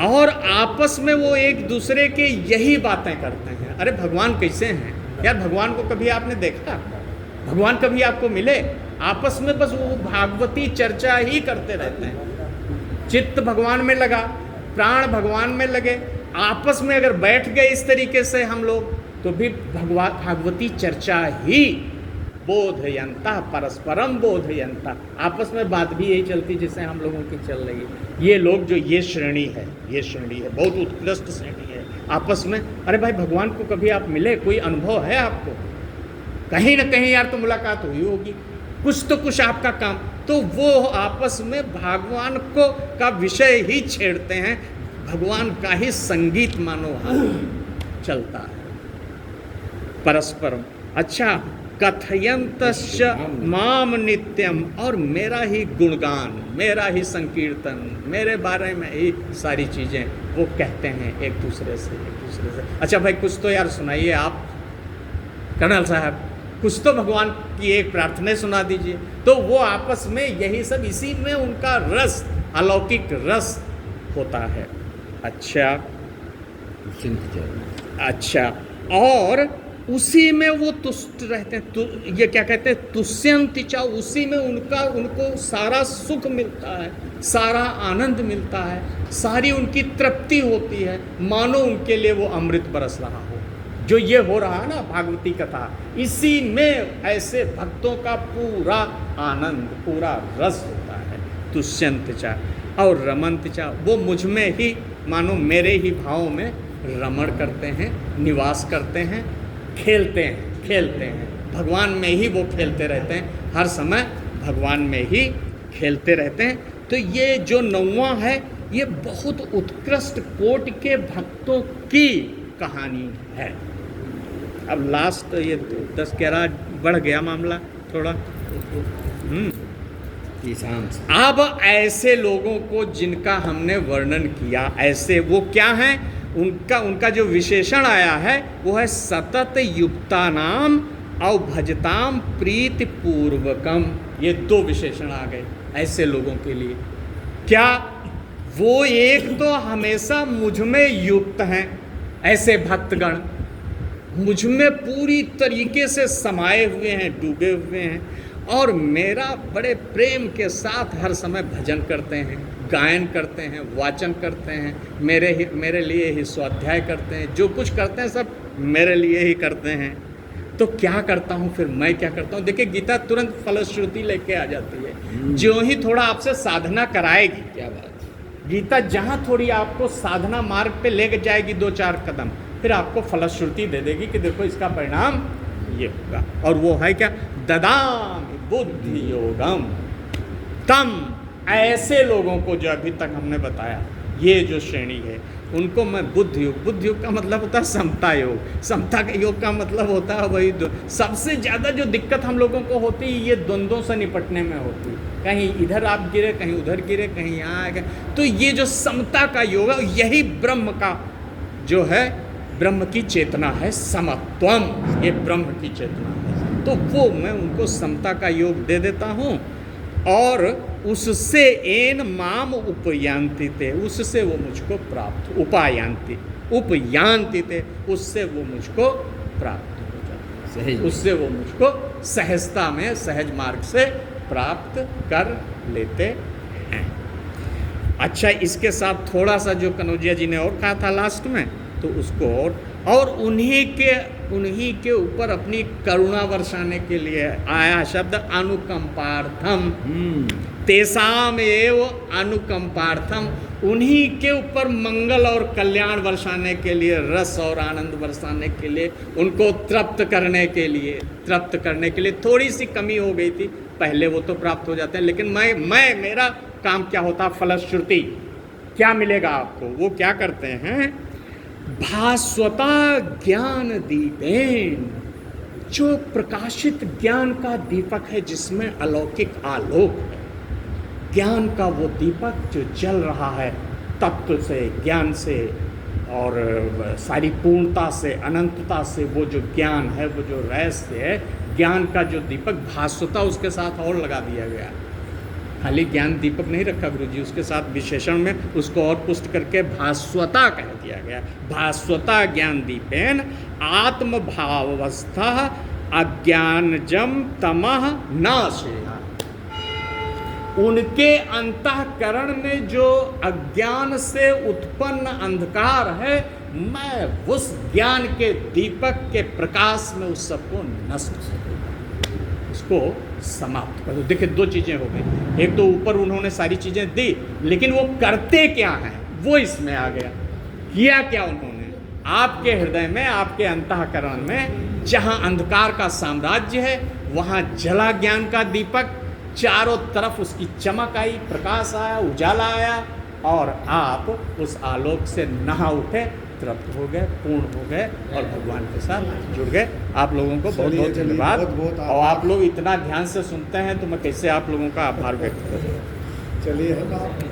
और आपस में वो एक दूसरे के यही बातें करते हैं, अरे भगवान कैसे हैं यार, भगवान को कभी आपने देखा, भगवान कभी आपको मिले? आपस में बस वो भागवती चर्चा ही करते रहते हैं। चित्त भगवान में लगा, प्राण भगवान में लगे, आपस में अगर बैठ गए इस तरीके से हम लोग, तो भी भागवती चर्चा ही बोधयंता, परस्परम बोधयंता, आपस में बात भी यही चलती जैसे हम लोगों की चल रही है। ये लोग जो ये श्रेणी है, ये श्रेणी है, बहुत उत्कृष्ट श्रेणी है। आपस में अरे भाई भगवान को कभी आप मिले, कोई अनुभव है आपको? कहीं ना कहीं यार तो मुलाकात हुई होगी, कुछ तो कुछ आपका काम, तो वो आपस में भगवान को का विषय ही छेड़ते हैं, भगवान का ही संगीत मानो चलता है परस्परम। अच्छा, कथयंतश्च माम नित्यम, और मेरा ही गुणगान, मेरा ही संकीर्तन, मेरे बारे में ही सारी चीज़ें वो कहते हैं एक दूसरे से। अच्छा भाई कुछ तो यार सुनाइए आप कर्नल साहब, कुछ तो भगवान की एक प्रार्थना सुना दीजिए। तो वो आपस में यही सब, इसी में उनका रस, अलौकिक रस होता है। अच्छा, और उसी में वो तुष्ट रहते हैं, ये क्या कहते हैं, तुष्यन्ति च, उसी में उनको सारा सुख मिलता है, सारा आनंद मिलता है, सारी उनकी तृप्ति होती है, मानो उनके लिए वो अमृत बरस रहा हो। जो ये हो रहा है ना भागवती कथा, इसी में ऐसे भक्तों का पूरा आनंद, पूरा रस होता है। तुष्यन्त च और रमन्त च, वो मुझ में ही मानो मेरे ही भाव में रमण करते हैं, निवास करते हैं, खेलते हैं, भगवान में ही वो खेलते रहते हैं, हर समय भगवान में ही खेलते रहते हैं। तो ये जो 9वां है, ये बहुत उत्कृष्ट कोटि के भक्तों की कहानी है। अब लास्ट ये 10-11 बढ़ गया मामला थोड़ा। अब ऐसे लोगों को जिनका हमने वर्णन किया, ऐसे वो क्या हैं, उनका जो विशेषण आया है वो है सतत युक्तानाम और भजताम प्रीति पूर्वकम। ये 2 विशेषण आ गए ऐसे लोगों के लिए। क्या वो एक तो हमेशा मुझ में युक्त हैं, ऐसे भक्तगण मुझ में पूरी तरीके से समाये हुए हैं, डूबे हुए हैं, और मेरा बड़े प्रेम के साथ हर समय भजन करते हैं, गायन करते हैं, वाचन करते हैं, मेरे लिए ही स्वाध्याय करते हैं, जो कुछ करते हैं सब मेरे लिए ही करते हैं। तो क्या करता हूँ फिर, मैं क्या करता हूँ? देखिए गीता तुरंत फलश्रुति लेके आ जाती है, जो ही थोड़ा आपसे साधना कराएगी, क्या बात, गीता जहाँ थोड़ी आपको साधना मार्ग पे ले जाएगी 2-4 कदम, फिर आपको फलश्रुति दे देगी कि देखो इसका परिणाम ये होगा। और वो है क्या, ददामि बुद्धि योगम तम। ऐसे लोगों को जो अभी तक हमने बताया, ये जो श्रेणी है, उनको मैं बुद्धि योग का मतलब होता है समता योग, समता के योग का मतलब होता है वही सबसे ज़्यादा जो दिक्कत हम लोगों को होती है ये द्वंद्वों से निपटने में होती है, कहीं इधर आप गिरे, कहीं उधर गिरे, कहीं यहाँ आ गए। तो ये जो समता का योग है, यही ब्रह्म का जो है, ब्रह्म की चेतना है, समत्वम, ये ब्रह्म की चेतना है। तो वो मैं उनको समता का योग दे देता हूँ, और उससे एन माम उपयांति थे, उससे वो मुझको प्राप्त, उपयांति थे, उससे वो मुझको प्राप्त हो जाते हैं, उससे वो मुझको सहजता में, सहज मार्ग से प्राप्त कर लेते हैं। अच्छा, इसके साथ थोड़ा सा जो कनौजिया जी ने और कहा था लास्ट में, तो उसको और उन्हीं के ऊपर अपनी करुणा बरसाने के लिए आया शब्द अनुकंपार्थम, तेसाम एव अनुकंपार्थम, उन्हीं के ऊपर मंगल और कल्याण बरसाने के लिए, रस और आनंद बरसाने के लिए, उनको तृप्त करने के लिए थोड़ी सी कमी हो गई थी, पहले वो तो प्राप्त हो जाते हैं, लेकिन मैं मेरा काम क्या होता, फलश्रुति, क्या मिलेगा आपको? वो क्या करते हैं, भास्वता ज्ञान दीपेन, जो प्रकाशित ज्ञान का दीपक है, जिसमें अलौकिक आलोक है, ज्ञान का वो दीपक जो जल रहा है तत्व से, ज्ञान से और सारी पूर्णता से, अनंतता से, वो जो ज्ञान है, वो जो रहस्य है, ज्ञान का जो दीपक, भास्वता उसके साथ और लगा दिया गया। खाली ज्ञान दीपक नहीं रखा गुरु जी, उसके साथ विशेषण में उसको और पुष्ट करके भास्वता कह दिया गया। भास्वता ज्ञान दीपेन आत्म भावस्था अज्ञानजम तमः नाशेना, उनके अंतःकरण में जो अज्ञान से उत्पन्न अंधकार है, मैं उस ज्ञान के दीपक के प्रकाश में उस सबको नष्ट करूंगा, उसको समाप्त कर दो। देखिए, दो चीजें हो गई। एक तो ऊपर उन्होंने सारी चीजें दी, लेकिन वो करते क्या हैं वो इसमें आ गया। किया क्या उन्होंने? आपके हृदय में, आपके अंतःकरण में जहां अंधकार का साम्राज्य है, वहां जला ज्ञान का दीपक, चारों तरफ उसकी चमक आई, प्रकाश आया, उजाला आया, और आप उस आलोक से नहा उठे, तृप्त हो गए, पूर्ण हो गए और भगवान के साथ जुड़ गए। आप लोगों को बहुत बहुत धन्यवाद। और आप लोग इतना ध्यान से सुनते हैं तो मैं कैसे आप लोगों का आभार व्यक्त करूँ। चलिए।